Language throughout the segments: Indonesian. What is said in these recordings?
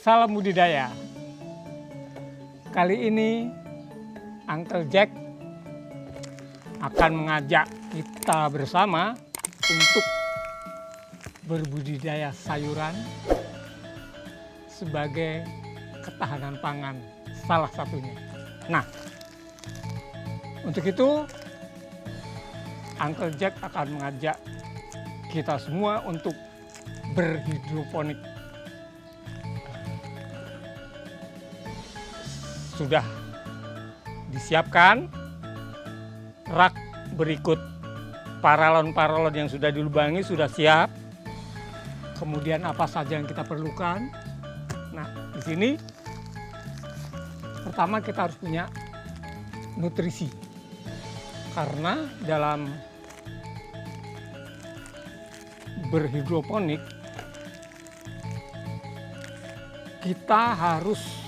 Salam budidaya. Kali ini Uncle Jack akan mengajak kita bersama untuk berbudidaya sayuran sebagai ketahanan pangan salah satunya. Nah, untuk itu Uncle Jack akan mengajak kita semua untuk berhidroponik. Sudah disiapkan rak berikut, paralon-paralon yang sudah dilubangi sudah siap. Kemudian apa saja yang kita perlukan? Nah, di sini pertama kita harus punya nutrisi. Karena dalam berhidroponik kita harus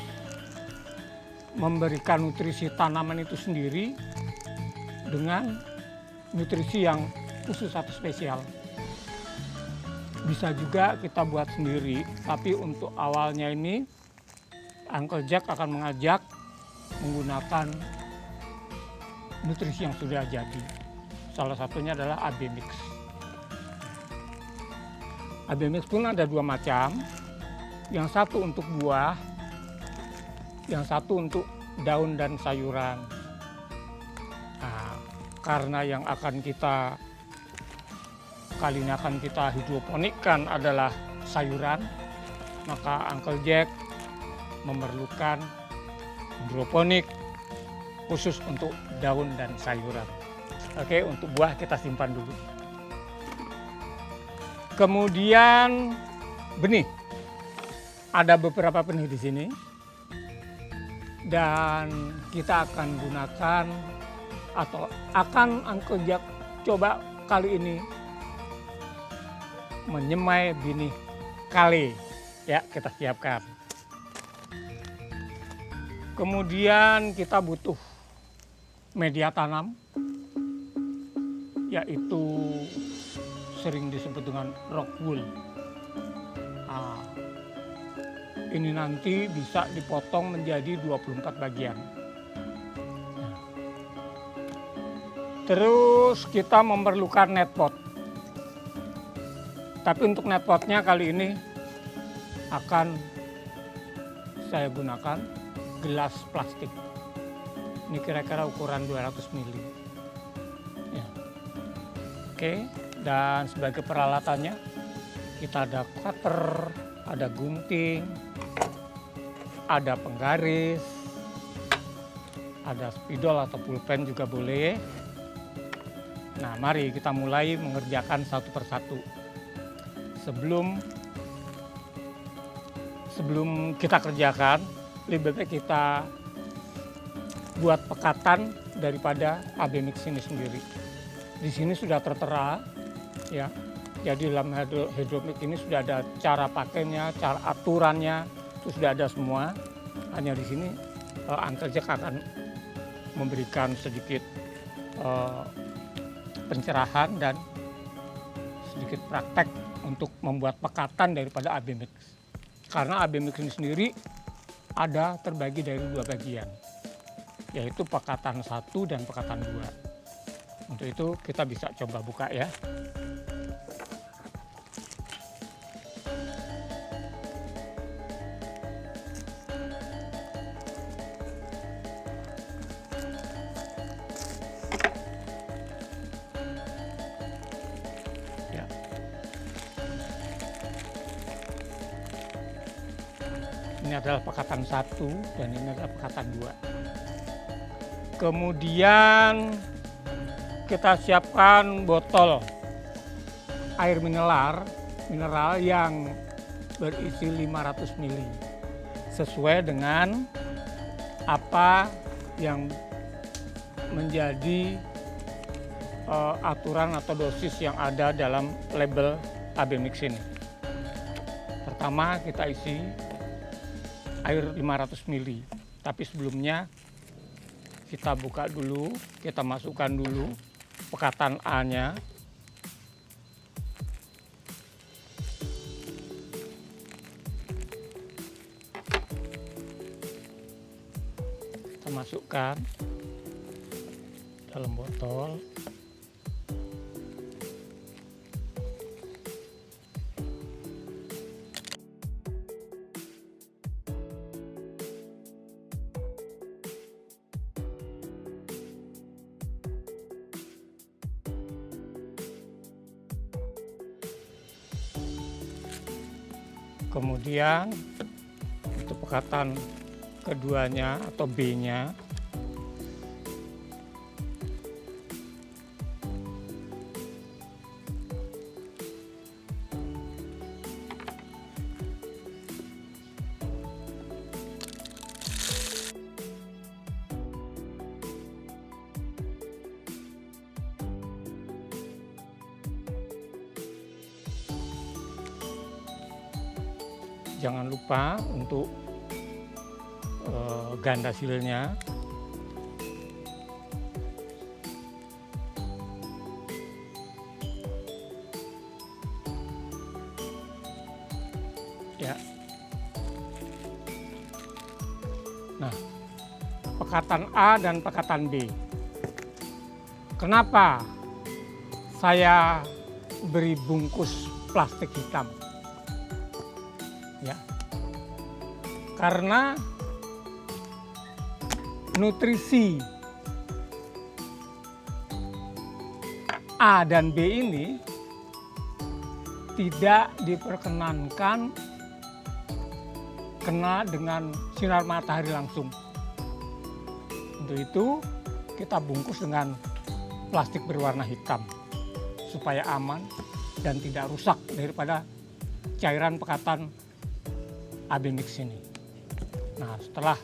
memberikan nutrisi tanaman itu sendiri dengan nutrisi yang khusus atau spesial. Bisa juga kita buat sendiri, tapi untuk awalnya ini Uncle Jack akan mengajak menggunakan nutrisi yang sudah jadi. Salah satunya adalah AB Mix. AB Mix pun ada dua macam, yang satu untuk buah, yang satu untuk daun dan sayuran. Nah, karena yang akan kita kali ini akan kita hidroponikkan adalah sayuran, maka Uncle Jack memerlukan hidroponik khusus untuk daun dan sayuran. Oke, untuk buah kita simpan dulu. Kemudian benih. Ada beberapa benih di sini. Dan kita akan gunakan atau akan Uncle Jack coba kali ini menyemai benih kale. Ya, kita siapkan. Kemudian kita butuh media tanam, yaitu sering disebut dengan rock wool. Nah, ini nanti bisa dipotong menjadi 24 bagian. Terus kita memerlukan net pot. Tapi untuk net potnya kali ini akan saya gunakan gelas plastik. Ini kira-kira ukuran 200 ml. Ya. Oke, dan sebagai peralatannya kita ada cutter, ada gunting, ada penggaris, ada spidol atau pulpen juga boleh. Nah, mari kita mulai mengerjakan satu persatu. Sebelum kita kerjakan, lebih baik kita buat pekatan daripada AB Mix ini sendiri. Di sini sudah tertera, ya. Jadi dalam hidroponik ini sudah ada cara pakainya, cara aturannya, itu sudah ada semua. Hanya di sini Uncle Jack akan memberikan sedikit pencerahan dan sedikit praktek untuk membuat pekatan daripada AB Mix. Karena AB Mix ini sendiri ada terbagi dari dua bagian, yaitu pekatan 1 dan pekatan 2. Untuk itu kita bisa coba buka ya. Ini adalah pekatan 1 dan ini adalah pekatan 2. Kemudian kita siapkan botol air mineral yang berisi 500 ml. Sesuai dengan apa yang menjadi aturan atau dosis yang ada dalam label AB Mix ini. Pertama kita isi air 500 ml. Tapi sebelumnya kita buka dulu, kita masukkan dulu pekatan A-nya. kita masukkan dalam botol. Kemudian untuk pekatan keduanya atau B-nya, jangan lupa untuk ganda silnya. Ya. Nah, pekatan A dan pekatan B. Kenapa saya beri bungkus plastik hitam? Ya, karena nutrisi A dan B ini tidak diperkenankan kena dengan sinar matahari langsung. Untuk itu kita bungkus dengan plastik berwarna hitam supaya aman dan tidak rusak daripada cairan pekatan AB mix ini. Nah, setelah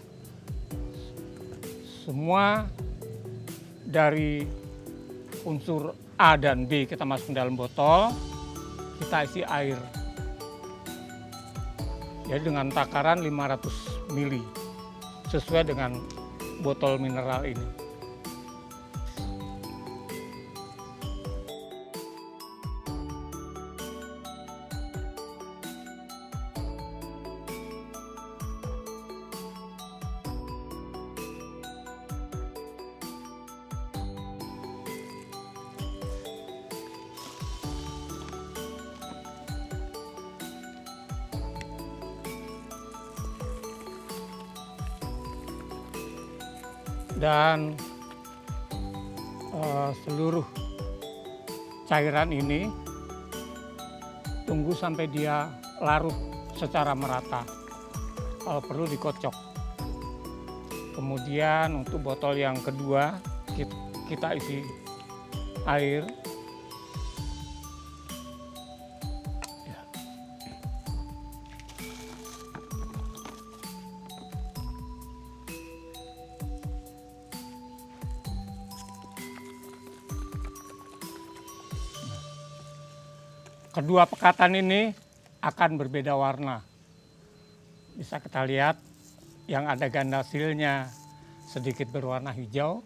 semua dari unsur A dan B kita masuk dalam botol, kita isi air. Jadi dengan takaran 500 ml sesuai dengan botol mineral ini. Dan seluruh cairan ini tunggu sampai dia larut secara merata, kalau perlu dikocok. Kemudian untuk botol yang kedua kita isi air. Kedua pekatan ini akan berbeda warna. Bisa kita lihat yang ada ganda silnya sedikit berwarna hijau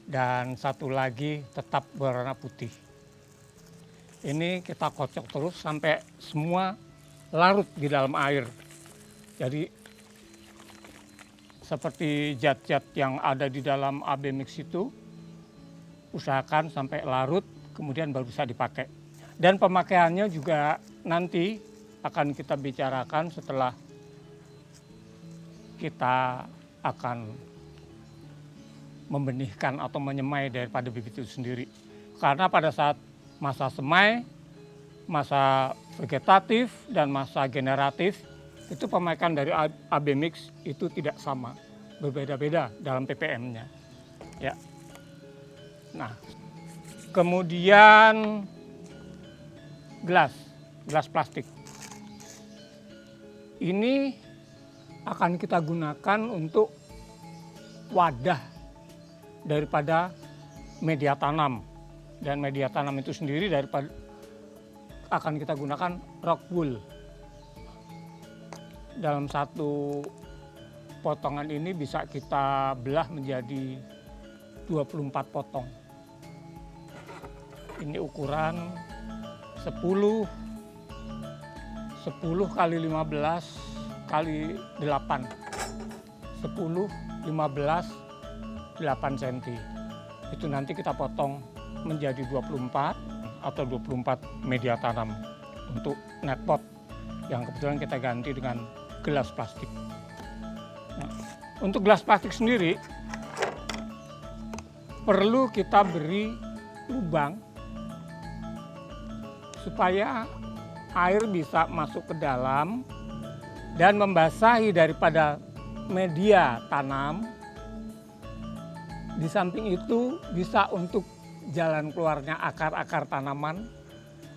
dan satu lagi tetap berwarna putih. Ini kita kocok terus sampai semua larut di dalam air. Jadi seperti zat-zat yang ada di dalam AB mix itu, usahakan sampai larut kemudian baru bisa dipakai. Dan pemakaiannya juga nanti akan kita bicarakan setelah kita akan membenihkan atau menyemai daripada bibit itu sendiri. Karena pada saat masa semai, masa vegetatif, dan masa generatif, itu pemakaian dari AB mix itu tidak sama, berbeda-beda dalam ppm-nya. Ya. Nah, kemudian gelas plastik. Ini akan kita gunakan untuk wadah daripada media tanam. Dan media tanam itu sendiri akan kita gunakan rock wool. Dalam satu potongan ini bisa kita belah menjadi 24 potong. Ini ukuran 10 kali 15 kali 8 10, 15, 8 cm. Itu nanti kita potong menjadi 24 atau 24 media tanam untuk net pot yang kebetulan kita ganti dengan gelas plastik. Nah, untuk gelas plastik sendiri perlu kita beri lubang supaya air bisa masuk ke dalam dan membasahi daripada media tanam. Di samping itu bisa untuk jalan keluarnya akar-akar tanaman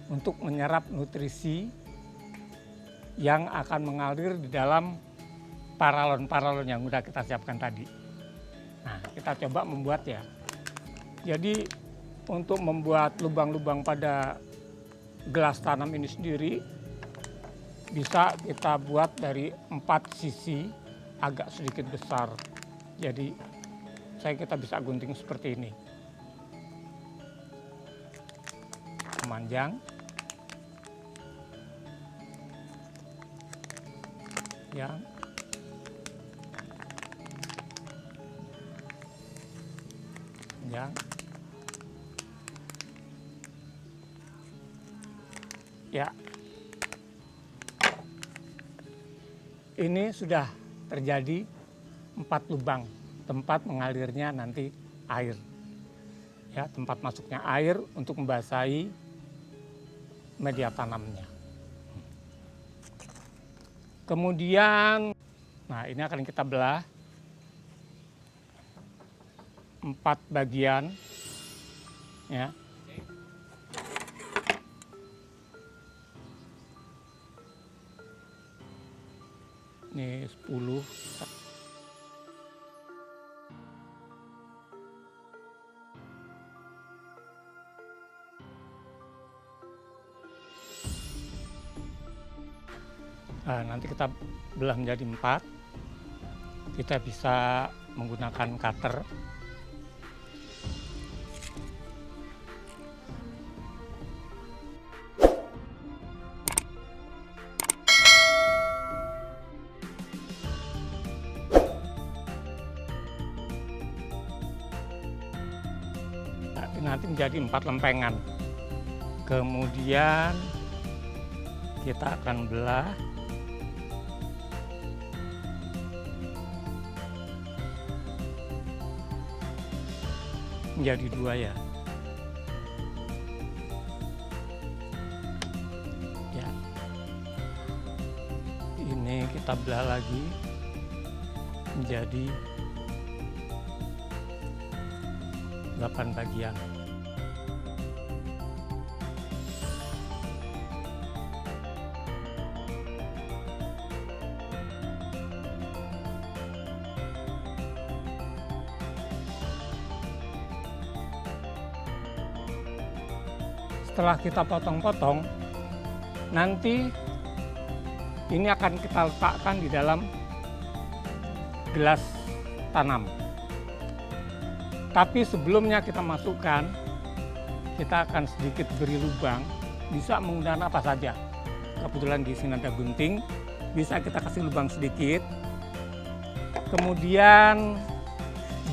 untuk menyerap nutrisi yang akan mengalir di dalam paralon-paralon yang sudah kita siapkan tadi. Nah, kita coba membuat ya. Jadi untuk membuat lubang-lubang pada gelas tanam ini sendiri bisa kita buat dari 4 sisi agak sedikit besar. Jadi kita bisa gunting seperti ini. Memanjang. Ya. Panjang. Ya. Ini sudah terjadi 4 lubang tempat mengalirnya nanti air. Ya, tempat masuknya air untuk membasahi media tanamnya. Kemudian, nah ini akan kita belah 4 bagian, ya. Ini 10. Nah, nanti kita belah menjadi 4. Kita bisa menggunakan cutter. Nanti menjadi 4 lempengan. Kemudian kita akan belah menjadi 2 ya. Ya. Ini kita belah lagi menjadi 8 bagian. Setelah kita potong-potong, nanti ini akan kita letakkan di dalam gelas tanam. Tapi sebelumnya kita masukkan, kita akan sedikit beri lubang, bisa menggunakan apa saja. Kebetulan di sini ada gunting, bisa kita kasih lubang sedikit. Kemudian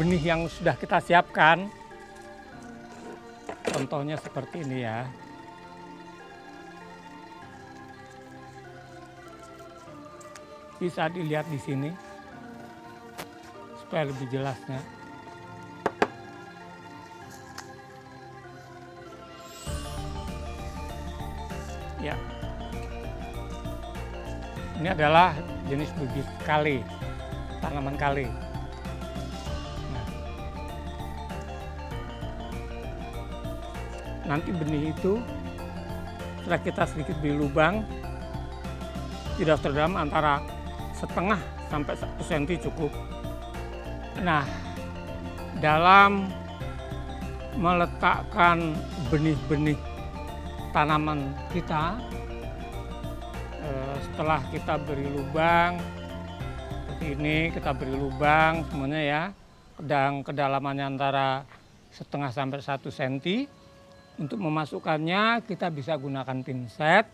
benih yang sudah kita siapkan, contohnya seperti ini ya. Bisa dilihat di sini supaya lebih jelasnya. Ya. Ini adalah jenis bibit kale, tanaman kale. Nanti benih itu setelah kita sedikit beri lubang, tidak terdalam antara setengah sampai 1 cm cukup. Nah, dalam meletakkan benih-benih tanaman kita, setelah kita beri lubang seperti ini, kita beri lubang semuanya ya, dan kedalamannya antara setengah sampai 1 cm. Untuk memasukkannya kita bisa gunakan pinset,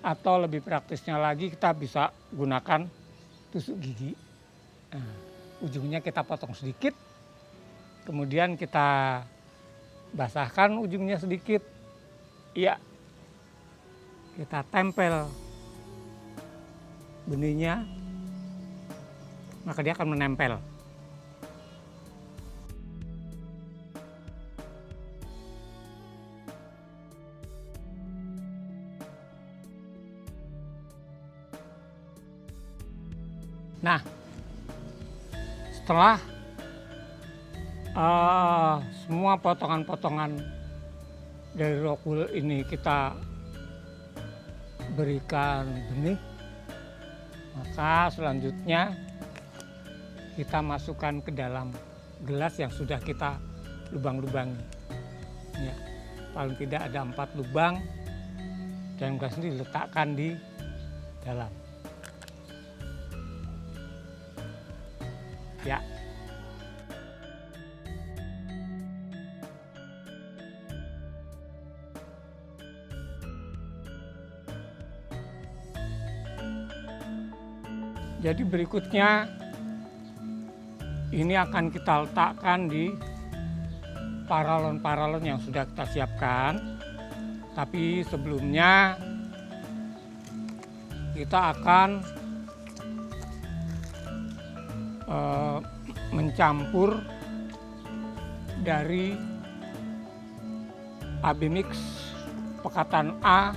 atau lebih praktisnya lagi kita bisa gunakan tusuk gigi. Nah, ujungnya kita potong sedikit, kemudian kita basahkan ujungnya sedikit, ya kita tempel benihnya, maka dia akan menempel. Nah, setelah semua potongan-potongan dari rokul ini kita berikan benih, maka selanjutnya kita masukkan ke dalam gelas yang sudah kita lubang-lubangi. Ya, paling tidak ada 4 lubang dan gelas ini diletakkan di dalam. Ya. Jadi berikutnya ini akan kita letakkan di paralon-paralon yang sudah kita siapkan. Tapi sebelumnya kita akan mencampur dari AB mix pekatan A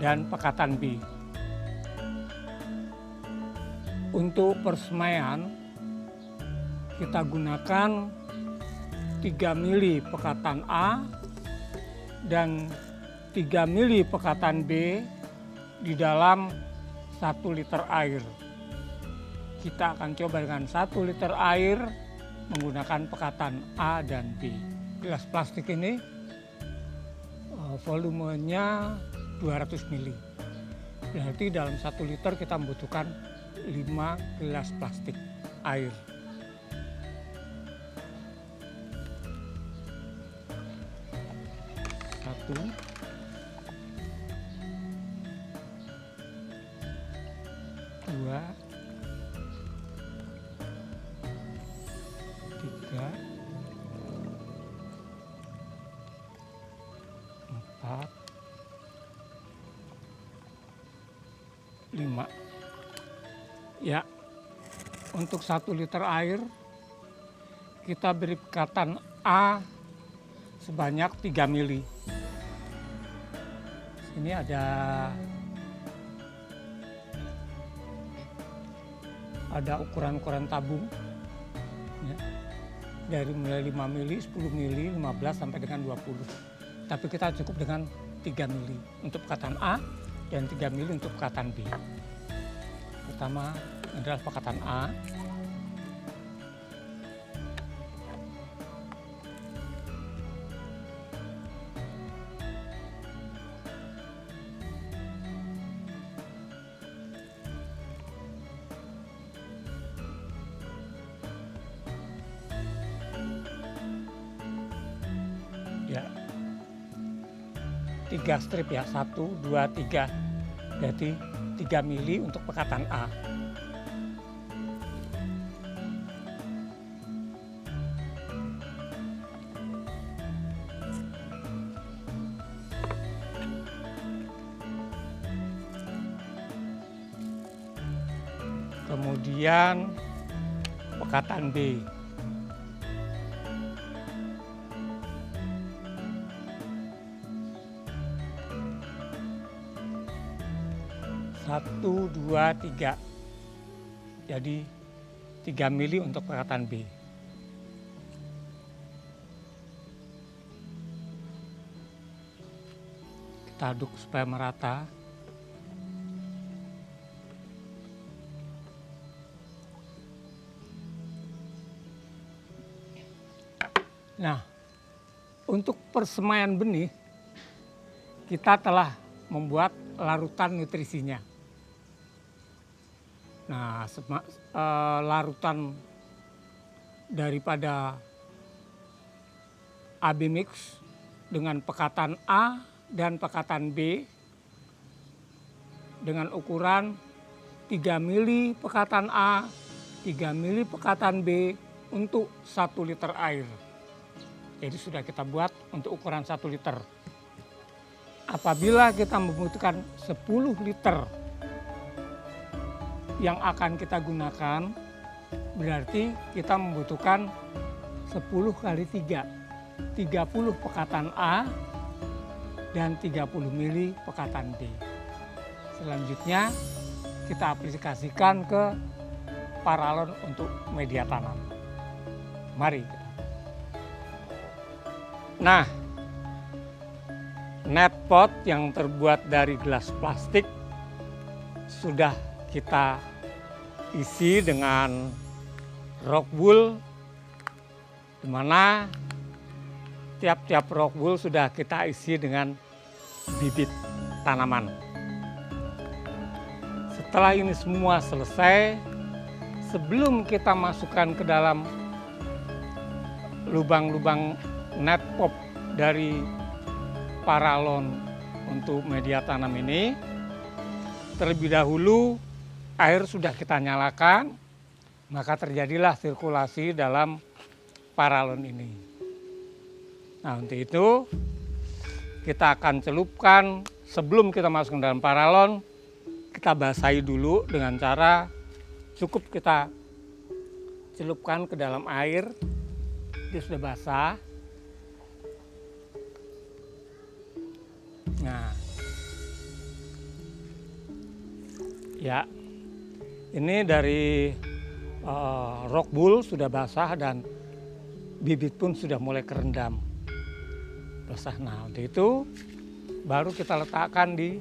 dan pekatan B. Untuk persemaian kita gunakan 3 mili pekatan A dan 3 mili pekatan B di dalam 1 liter air. Kita akan coba dengan 1 liter air menggunakan pekatan A dan B. Gelas plastik ini volumenya 200 mili. Berarti dalam 1 liter kita membutuhkan 5 gelas plastik air. Satu, dua, tiga, empat, lima. Ya, untuk 1 liter air kita beri pekatan A sebanyak 3 mili. Ini ada ukuran-ukuran tabung ya, dari mulai 5 mili, 10 mili, 15 sampai dengan 20. Tapi kita cukup dengan 3 mili untuk pekatan A dan 3 mili untuk pekatan B. Pertama adalah pekatan A. Ya, 3 strip ya, 1, 2, 3. Berarti 3 mili untuk pekatan A. Kemudian pekatan B. Satu, dua, tiga. Jadi 3 mili untuk pekatan B. Kita aduk supaya merata. Nah, untuk persemaian benih kita telah membuat larutan nutrisinya. Nah, larutan daripada AB mix dengan pekatan A dan pekatan B dengan ukuran 3 mili pekatan A 3 mili pekatan B untuk 1 liter air. Jadi sudah kita buat untuk ukuran 1 liter. Apabila kita membutuhkan 10 liter yang akan kita gunakan, berarti kita membutuhkan 10 kali 3, 30 pekatan A dan 30 mili pekatan B. Selanjutnya kita aplikasikan ke paralon untuk media tanam. Mari kita. Nah, net pot yang terbuat dari gelas plastik sudah kita isi dengan rock wool, di mana tiap-tiap rock wool sudah kita isi dengan bibit tanaman. Setelah ini semua selesai, sebelum kita masukkan ke dalam lubang-lubang net pot dari paralon untuk media tanam ini, terlebih dahulu air sudah kita nyalakan, maka terjadilah sirkulasi dalam paralon ini. Nah, untuk itu kita akan celupkan, sebelum kita masuk ke dalam paralon, kita basahi dulu dengan cara cukup kita celupkan ke dalam air. Dia sudah basah. Nah, ya, ini dari rock wool sudah basah dan bibit pun sudah mulai kerendam. Basah. Nah, untuk itu baru kita letakkan di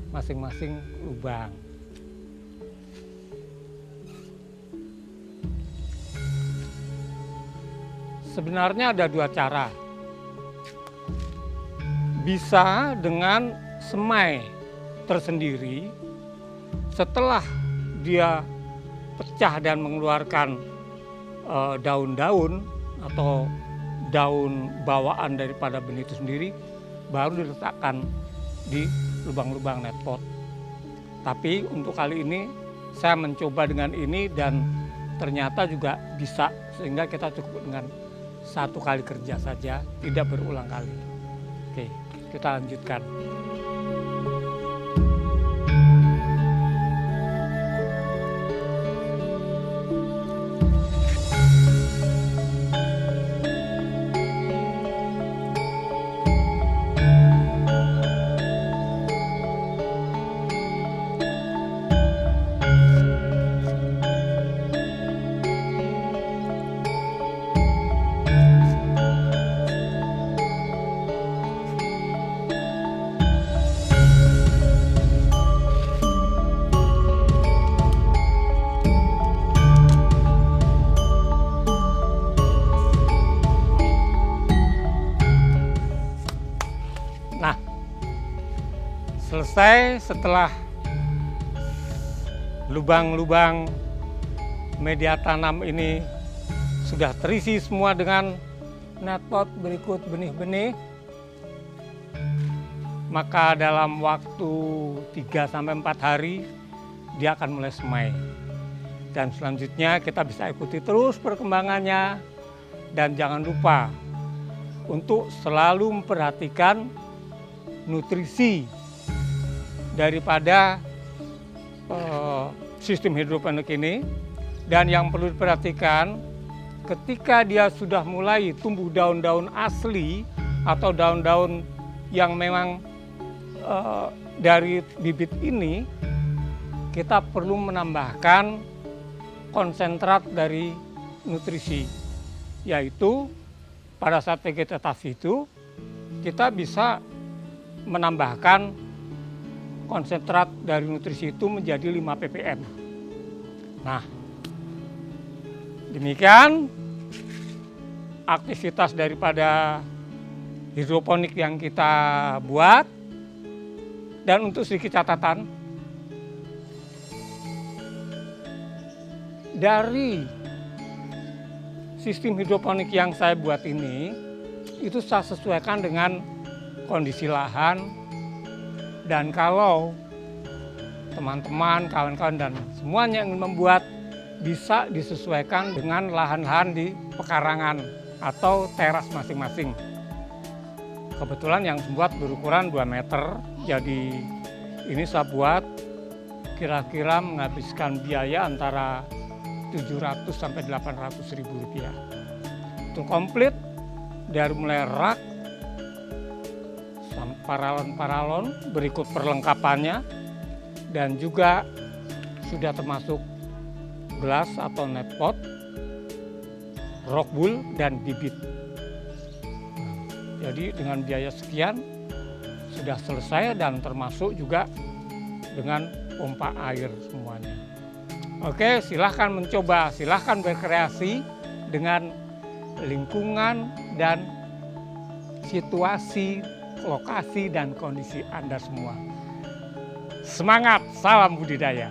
masing-masing lubang. Sebenarnya ada 2 cara. Bisa dengan semai tersendiri, setelah dia pecah dan mengeluarkan daun-daun atau daun bawaan daripada benih itu sendiri, baru diletakkan di lubang-lubang net pot. Tapi untuk kali ini saya mencoba dengan ini dan ternyata juga bisa, sehingga kita cukup dengan 1 kali kerja saja, tidak berulang kali. Oke, kita lanjutkan. Nah, selesai setelah lubang-lubang media tanam ini sudah terisi semua dengan net pot berikut benih-benih, maka dalam waktu 3-4 hari dia akan mulai semai. Dan selanjutnya kita bisa ikuti terus perkembangannya, dan jangan lupa untuk selalu memperhatikan nutrisi daripada sistem hidroponik ini. Dan yang perlu diperhatikan, ketika dia sudah mulai tumbuh daun-daun asli atau daun-daun yang memang dari bibit ini, kita perlu menambahkan konsentrat dari nutrisi, yaitu pada saat vegetasi itu kita bisa menambahkan konsentrat dari nutrisi itu menjadi 5 ppm. Nah, demikian aktivitas daripada hidroponik yang kita buat. Dan untuk sedikit catatan, dari sistem hidroponik yang saya buat ini, itu saya sesuaikan dengan kondisi lahan. Dan kalau teman-teman, kawan-kawan dan semuanya ingin membuat bisa disesuaikan dengan lahan-lahan di pekarangan atau teras masing-masing. Kebetulan yang buat berukuran 2 meter, jadi ini saya buat kira-kira menghabiskan biaya antara 700 sampai 800 ribu rupiah. Itu komplit dari mulai rak, paralon-paralon, berikut perlengkapannya, dan juga sudah termasuk gelas atau netpot, rock bull, dan bibit. Jadi dengan biaya sekian sudah selesai dan termasuk juga dengan pompa air semuanya. Oke, silahkan mencoba, silahkan berkreasi dengan lingkungan dan situasi, lokasi, dan kondisi Anda semua. Semangat, salam budidaya.